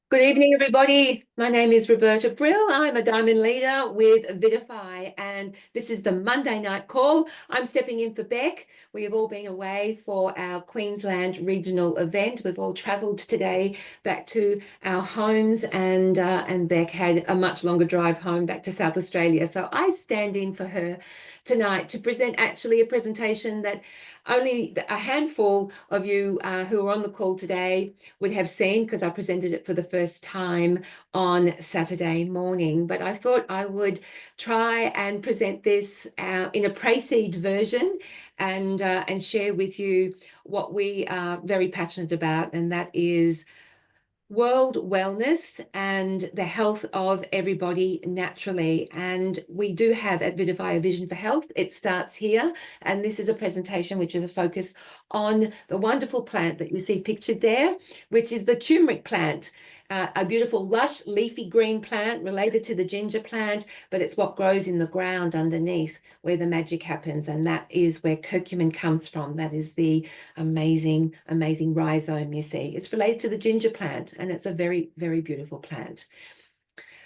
Good evening, everybody. My name is Roberta Brill. I'm a diamond leader with Vidify, and this is the Monday night call. I'm stepping in for Beck. We have all been away for our Queensland regional event. We've all travelled today back to our homes, and Beck had a much longer drive home back to South Australia. So I stand in for her tonight to present actually a presentation that only a handful of you who are on the call today would have seen, because I presented it for the first time on Saturday morning. But I thought I would try and present this in a pre-seed version and share with you what we are very passionate about, and that is world wellness and the health of everybody naturally. And we do have at Vidify a vision for health. It starts here. And this is a presentation which is a focus on the wonderful plant that you see pictured there, which is the turmeric plant. A beautiful, lush, leafy green plant related to the ginger plant, but it's what grows in the ground underneath where the magic happens. And that is where curcumin comes from. That is the amazing, amazing rhizome you see. It's related to the ginger plant, and it's a very, very beautiful plant.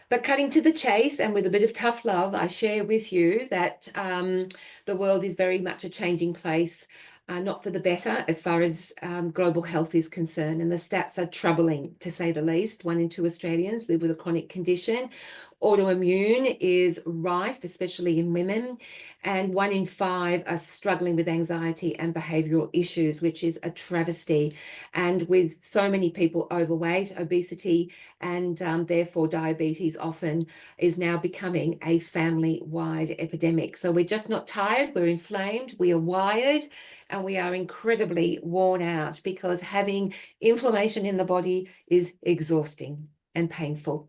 But cutting to the chase and with a bit of tough love, I share with you that the world is very much a changing place, not for the better as far as global health is concerned. And the stats are troubling, to say the least. 1 in 2 Australians live with a chronic condition. Autoimmune is rife, especially in women, and 1 in 5 are struggling with anxiety and behavioural issues, which is a travesty. And with so many people overweight, obesity, and therefore diabetes often is now becoming a family-wide epidemic. So we're just not tired, we're inflamed, we are wired, and we are incredibly worn out, because having inflammation in the body is exhausting and painful.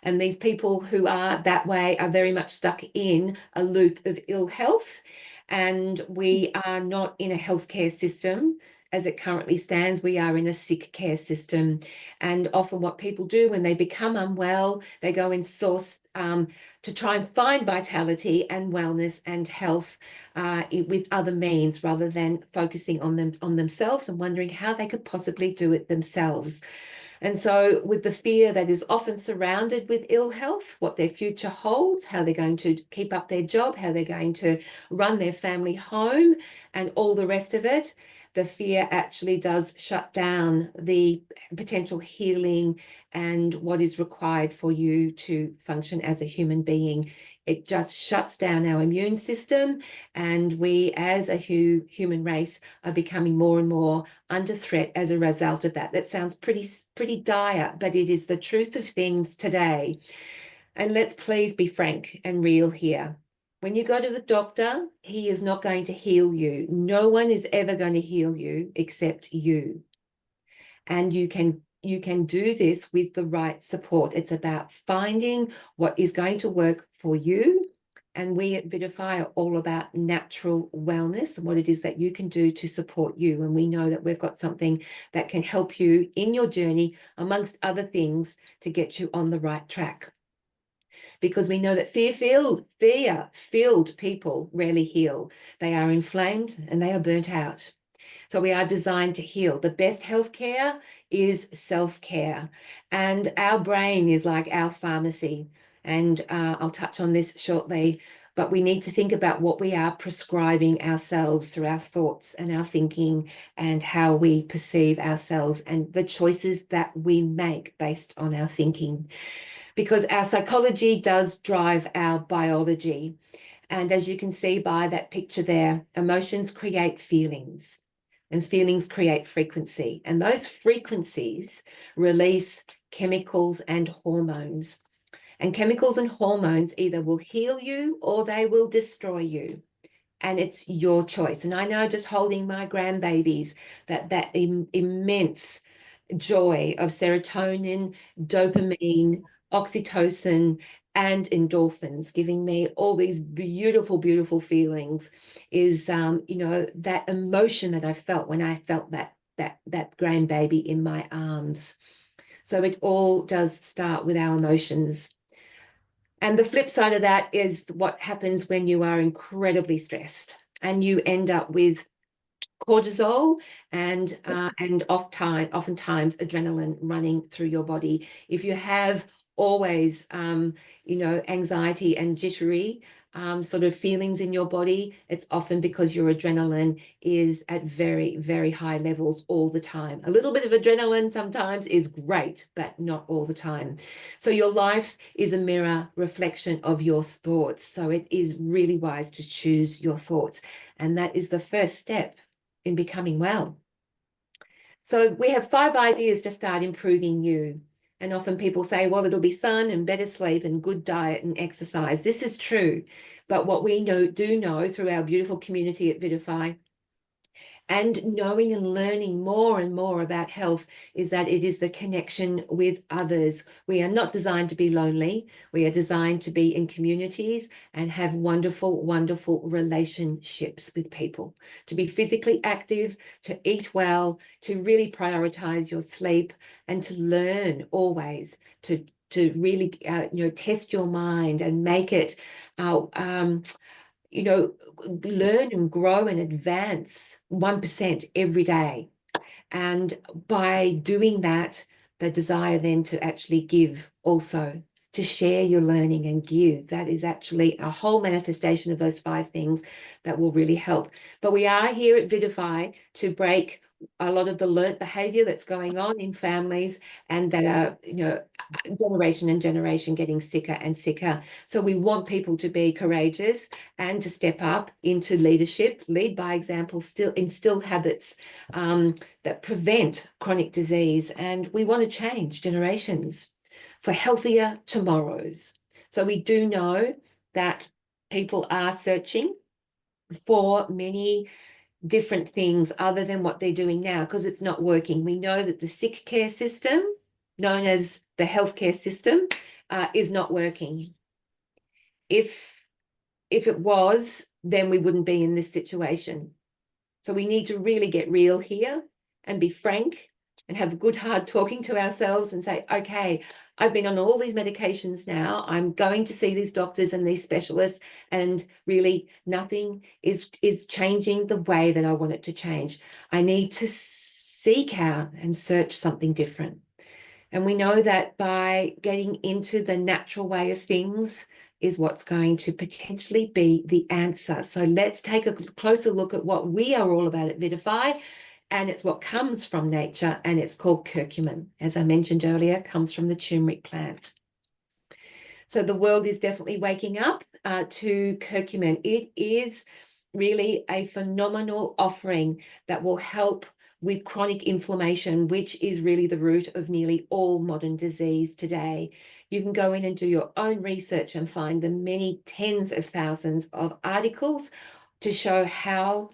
And these people who are that way are very much stuck in a loop of ill health. And we are not in a healthcare system as it currently stands. We are in a sick care system. And often what people do when they become unwell, they go in source to try and find vitality and wellness and health with other means, rather than focusing on themselves and wondering how they could possibly do it themselves. And so with the fear that is often surrounded with ill health, what their future holds, how they're going to keep up their job, how they're going to run their family home, and all the rest of it, the fear actually does shut down the potential healing and what is required for you to function as a human being. It just shuts down our immune system, and we as a human race are becoming more and more under threat as a result of that. That sounds pretty dire, but it is the truth of things today. And let's please be frank and real here. When you go to the doctor, he is not going to heal you. No one is ever going to heal you except you. And you can do this with the right support. It's about finding what is going to work for you. And we at Vidify are all about natural wellness and what it is that you can do to support you. And we know that we've got something that can help you in your journey, amongst other things, to get you on the right track. Because we know that fear-filled people rarely heal. They are inflamed and they are burnt out. So we are designed to heal. The best healthcare is self-care. And our brain is like our pharmacy. And I'll touch on this shortly. But we need to think about what we are prescribing ourselves through our thoughts and our thinking, and how we perceive ourselves and the choices that we make based on our thinking. Because our psychology does drive our biology. And as you can see by that picture there, emotions create feelings, and feelings create frequency. And those frequencies release chemicals and hormones. And chemicals and hormones either will heal you or they will destroy you. And it's your choice. And I know, just holding my grandbabies, that immense joy of serotonin, dopamine, oxytocin, and endorphins, giving me all these beautiful, beautiful feelings, is that emotion that I felt when I felt that grandbaby in my arms. So it all does start with our emotions. And the flip side of that is what happens when you are incredibly stressed and you end up with cortisol and oftentimes adrenaline running through your body. If you have always anxiety and jittery sort of feelings in your body, it's often because your adrenaline is at very, very high levels all the time. A little bit of adrenaline sometimes is great, but not all the time. So your life is a mirror reflection of your thoughts. So it is really wise to choose your thoughts. And that is the first step in becoming well. So we have 5 ideas to start improving you. And often people say, well, it'll be sun and better sleep and good diet and exercise. This is true. But what we do know through our beautiful community at Vidify, and knowing and learning more and more about health, is that it is the connection with others. We are not designed to be lonely. We are designed to be in communities and have wonderful, wonderful relationships with people, to be physically active, to eat well, to really prioritize your sleep, and to learn always to really test your mind and make it learn and grow and advance 1% every day. And by doing that, the desire then to actually give also, to share your learning and give, that is actually a whole manifestation of those 5 things that will really help. But we are here at Vidify to break a lot of the learnt behavior that's going on in families, and that are, generation and generation getting sicker and sicker. So we want people to be courageous and to step up into leadership, lead by example, still instill habits that prevent chronic disease. And we want to change generations for healthier tomorrows. So we do know that people are searching for many different things other than what they're doing now, because it's not working. We know that the sick care system, known as the healthcare system, is not working. If it was, then we wouldn't be in this situation. So we need to really get real here and be frank and have a good hard talking to ourselves and say, okay, I've been on all these medications now. I'm going to see these doctors and these specialists, and really nothing is changing the way that I want it to change. I need to seek out and search something different. And we know that by getting into the natural way of things is what's going to potentially be the answer. So let's take a closer look at what we are all about at Vidify. And it's what comes from nature, and it's called curcumin. As I mentioned earlier, comes from the turmeric plant. So the world is definitely waking up to curcumin. It is really a phenomenal offering that will help with chronic inflammation, which is really the root of nearly all modern disease today. You can go in and do your own research and find the many tens of thousands of articles to show how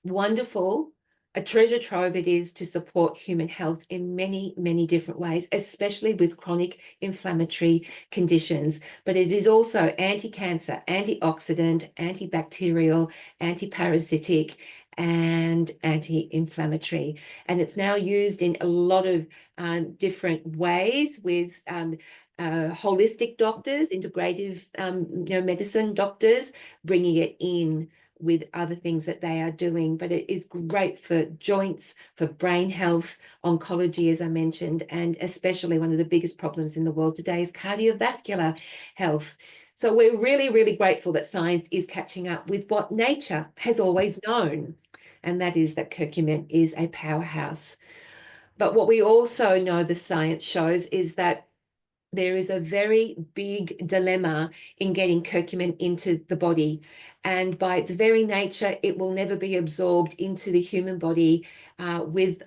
wonderful a treasure trove it is to support human health in many, many different ways, especially with chronic inflammatory conditions. But it is also anti-cancer, antioxidant, antibacterial, anti-parasitic, and anti-inflammatory. And it's now used in a lot of different ways with holistic doctors, integrative medicine doctors, bringing it in with other things that they are doing. But it is great for joints, for brain health, oncology, as I mentioned, and especially one of the biggest problems in the world today is cardiovascular health. So we're really, really grateful that science is catching up with what nature has always known, and that is that curcumin is a powerhouse. But what we also know the science shows is that there is a very big dilemma in getting curcumin into the body. And by its very nature, it will never be absorbed into the human body with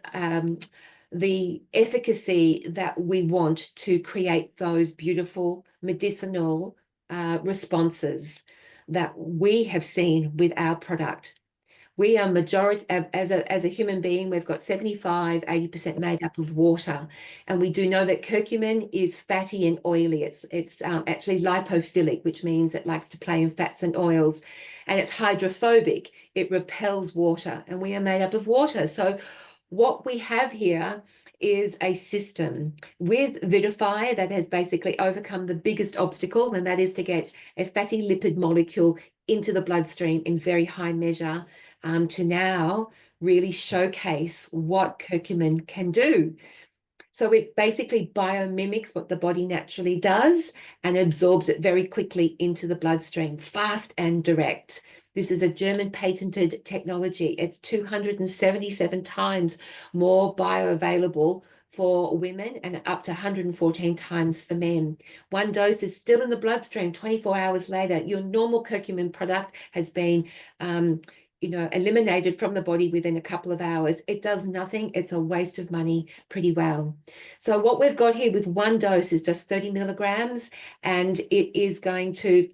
the efficacy that we want to create those beautiful medicinal responses that we have seen with our product. We are majority, as a human being, we've got 75–80% made up of water. And we do know that curcumin is fatty and oily. It's actually lipophilic, which means it likes to play in fats and oils. And it's hydrophobic. It repels water, and we are made up of water. So what we have here is a system with Vidify that has basically overcome the biggest obstacle, and that is to get a fatty lipid molecule into the bloodstream in very high measure, to now really showcase what curcumin can do. So it basically biomimics what the body naturally does and absorbs it very quickly into the bloodstream, fast and direct. This is a German patented technology. It's 277 times more bioavailable for women and up to 114 times for men. One dose is still in the bloodstream 24 hours later. Your normal curcumin product has been eliminated from the body within a couple of hours. It does nothing. It's a waste of money pretty well. So what we've got here with one dose is just 30 milligrams, and it is going to,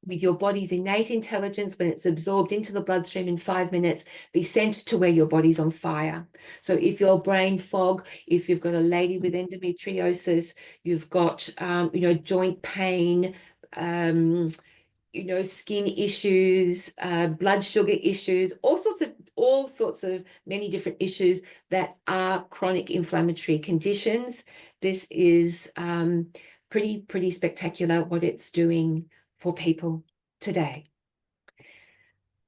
with your body's innate intelligence, when it's absorbed into the bloodstream in 5 minutes, be sent to where your body's on fire. So if your brain fog, if you've got a lady with endometriosis, you've got, joint pain, skin issues, blood sugar issues, all sorts of many different issues that are chronic inflammatory conditions. This is pretty spectacular what it's doing for people today.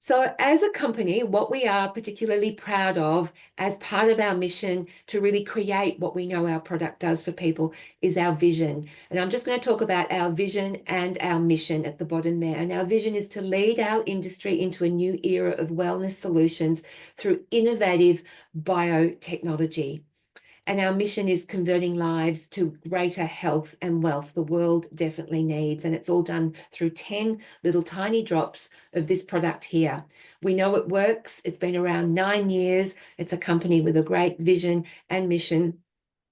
So as a company, what we are particularly proud of as part of our mission to really create what we know our product does for people is our vision. And I'm just going to talk about our vision and our mission at the bottom there. And our vision is to lead our industry into a new era of wellness solutions through innovative biotechnology. And our mission is converting lives to greater health and wealth the world definitely needs. And it's all done through 10 little tiny drops of this product here. We know it works. It's been around 9 years. It's a company with a great vision and mission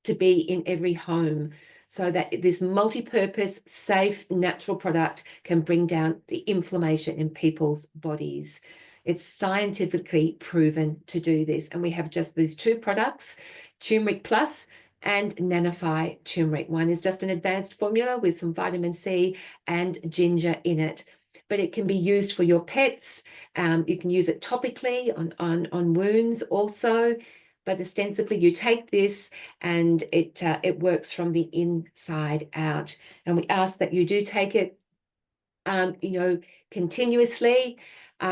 to be in every home, so that this multi-purpose, safe, natural product can bring down the inflammation in people's bodies. It's scientifically proven to do this. And we have just these two products, Turmeric Plus and Nanofy Turmeric. One is just an advanced formula with some vitamin C and ginger in it, but it can be used for your pets. You can use it topically on wounds also, but ostensibly you take this and it works from the inside out. And we ask that you do take it, continuously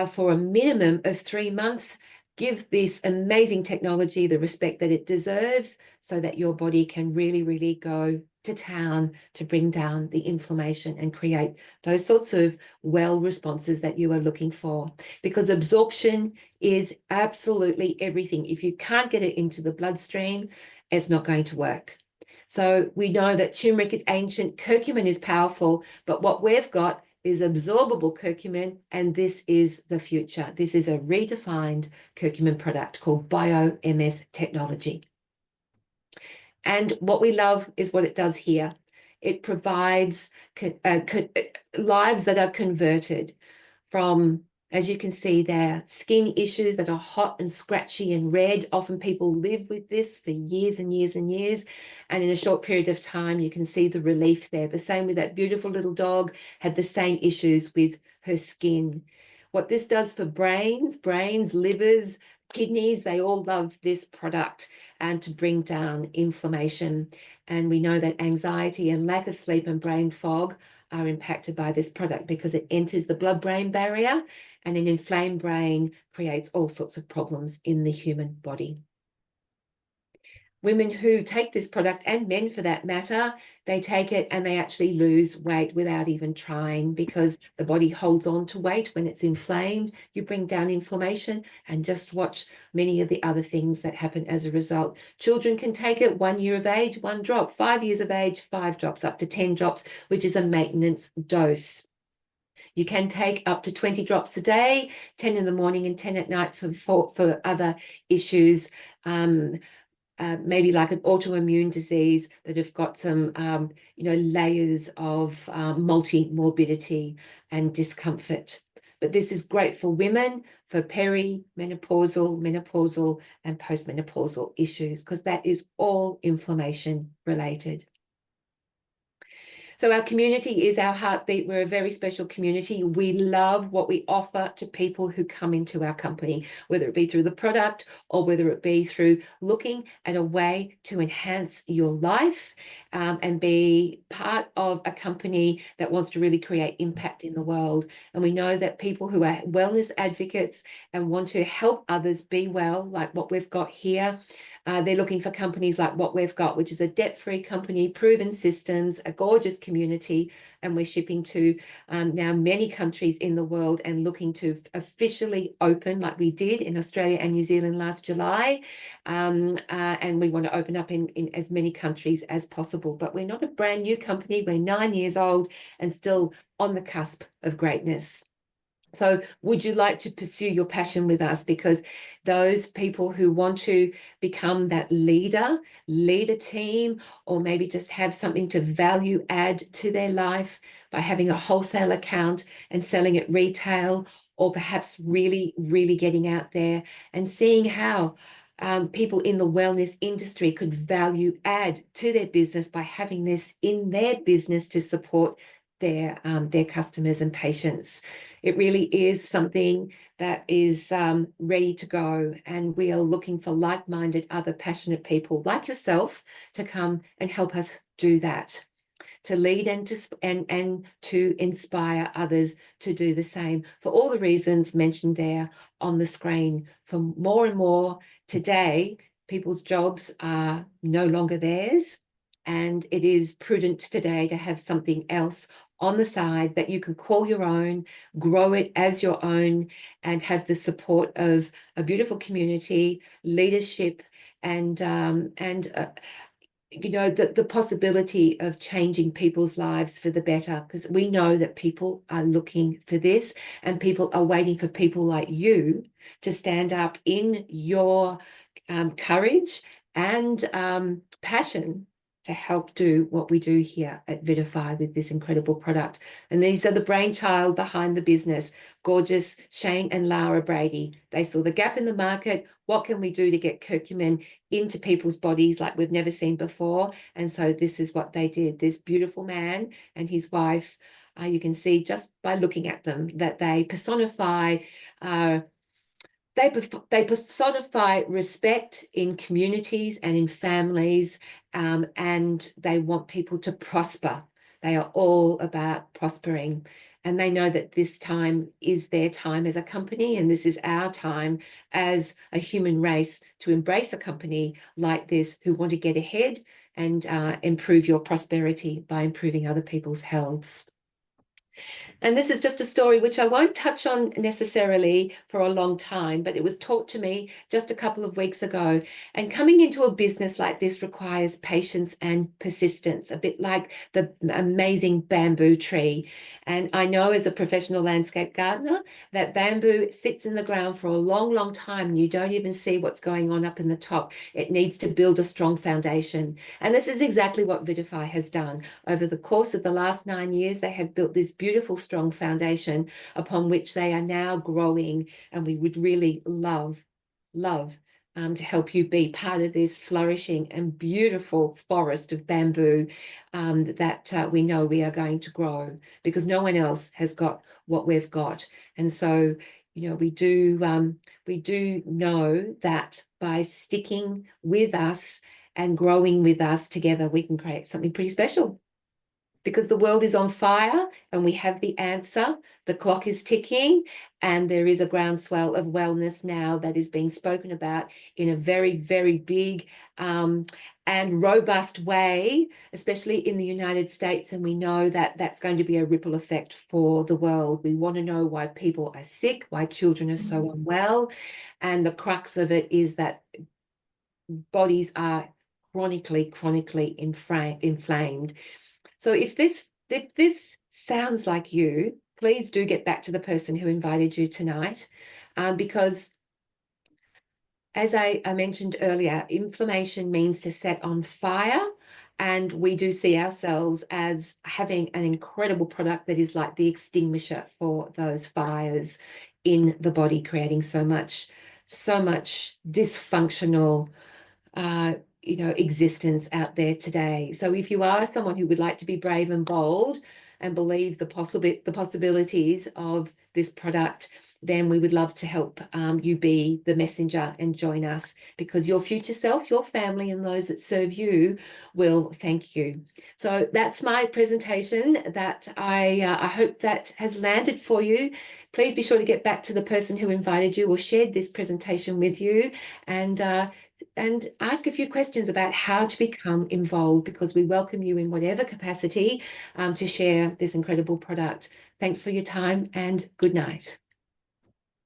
for a minimum of 3 months. Give this amazing technology the respect that it deserves so that your body can really, really go to town to bring down the inflammation and create those sorts of well responses that you are looking for. Because absorption is absolutely everything. If you can't get it into the bloodstream, it's not going to work. So we know that turmeric is ancient, curcumin is powerful, but what we've got is absorbable curcumin, and this is the future. This is a redefined curcumin product called BioMS technology. And what we love is what it does here. It provides lives that are converted from, as you can see there, skin issues that are hot and scratchy and red. Often people live with this for years and years and years. And in a short period of time, you can see the relief there. The same with that beautiful little dog, had the same issues with her skin. What this does for brains, livers, kidneys, they all love this product, and to bring down inflammation. And we know that anxiety and lack of sleep and brain fog are impacted by this product because it enters the blood-brain barrier, and an inflamed brain creates all sorts of problems in the human body. Women who take this product, and men for that matter, they take it and they actually lose weight without even trying, because the body holds on to weight when it's inflamed. You bring down inflammation, and just watch many of the other things that happen as a result. Children can take it 1 year of age, 1 drop, 5 years of age, 5 drops, up to 10 drops, which is a maintenance dose. You can take up to 20 drops a day, 10 in the morning and 10 at night for other issues. Maybe like an autoimmune disease that have got some, layers of multi-morbidity and discomfort. But this is great for women, for perimenopausal, menopausal, and postmenopausal issues, because that is all inflammation related. So our community is our heartbeat. We're a very special community. We love what we offer to people who come into our company, whether it be through the product or whether it be through looking at a way to enhance your life, and be part of a company that wants to really create impact in the world. And we know that people who are wellness advocates and want to help others be well, like what we've got here, they're looking for companies like what we've got, which is a debt-free company, proven systems, a gorgeous community, and we're shipping to now many countries in the world and looking to officially open, like we did in Australia and New Zealand last July. And we want to open up in as many countries as possible. But we're not a brand new company. We're 9 years old and still on the cusp of greatness. So would you like to pursue your passion with us? Because those people who want to become that leader, lead a team, or maybe just have something to value add to their life by having a wholesale account and selling at retail, or perhaps really, really getting out there and seeing how people in the wellness industry could value add to their business by having this in their business to support their customers and patients. It really is something that is ready to go, and we are looking for like-minded, other passionate people like yourself to come and help us do that, to lead and to inspire others to do the same for all the reasons mentioned there on the screen. For more and more today, people's jobs are no longer theirs, and it is prudent today to have something else on the side that you can call your own, grow it as your own, and have the support of a beautiful community, leadership, and you know, the possibility of changing people's lives for the better, because we know that people are looking for this, and people are waiting for people like you to stand up in your courage and passion to help do what we do here at Vidify with this incredible product. And these are the brainchild behind the business, gorgeous Shane and Lara Brady. They saw the gap in the market. What can we do to get curcumin into people's bodies like we've never seen before? And so this is what they did. This beautiful man and his wife, you can see just by looking at them that they personify they personify respect in communities and in families, and they want people to prosper. They are all about prospering. And they know that this time is their time as a company, and this is our time as a human race to embrace a company like this who want to get ahead and improve your prosperity by improving other people's healths. And this is just a story which I won't touch on necessarily for a long time, but it was taught to me just a couple of weeks ago. And coming into a business like this requires patience and persistence, a bit like the amazing bamboo tree. And I know as a professional landscape gardener that bamboo sits in the ground for a long, long time. You don't even see what's going on up in the top. It needs to build a strong foundation. And this is exactly what Vidify has done. Over the course of the last 9 years, they have built this beautiful, strong foundation upon which they are now growing. And we would really love to help you be part of this flourishing and beautiful forest of bamboo that we know we are going to grow, because no one else has got what we've got. And so, you know, we do know that by sticking with us and growing with us together, we can create something pretty special. Because the world is on fire and we have the answer. The clock is ticking, and there is a groundswell of wellness now that is being spoken about in a very, very big and robust way, especially in the United States. And we know that that's going to be a ripple effect for the world. We want to know why people are sick, why children are so unwell. And the crux of it is that bodies are chronically inflamed. So if this sounds like you, please do get back to the person who invited you tonight, because as I mentioned earlier, inflammation means to set on fire, and we do see ourselves as having an incredible product that is like the extinguisher for those fires in the body, creating so much dysfunctional existence out there today. So if you are someone who would like to be brave and bold and believe the possibilities of this product, then we would love to help you be the messenger and join us, because your future self, your family, and those that serve you will thank you. So that's my presentation that I hope that has landed for you. Please be sure to get back to the person who invited you or shared this presentation with you, and ask a few questions about how to become involved, because we welcome you in whatever capacity to share this incredible product. Thanks for your time and good night.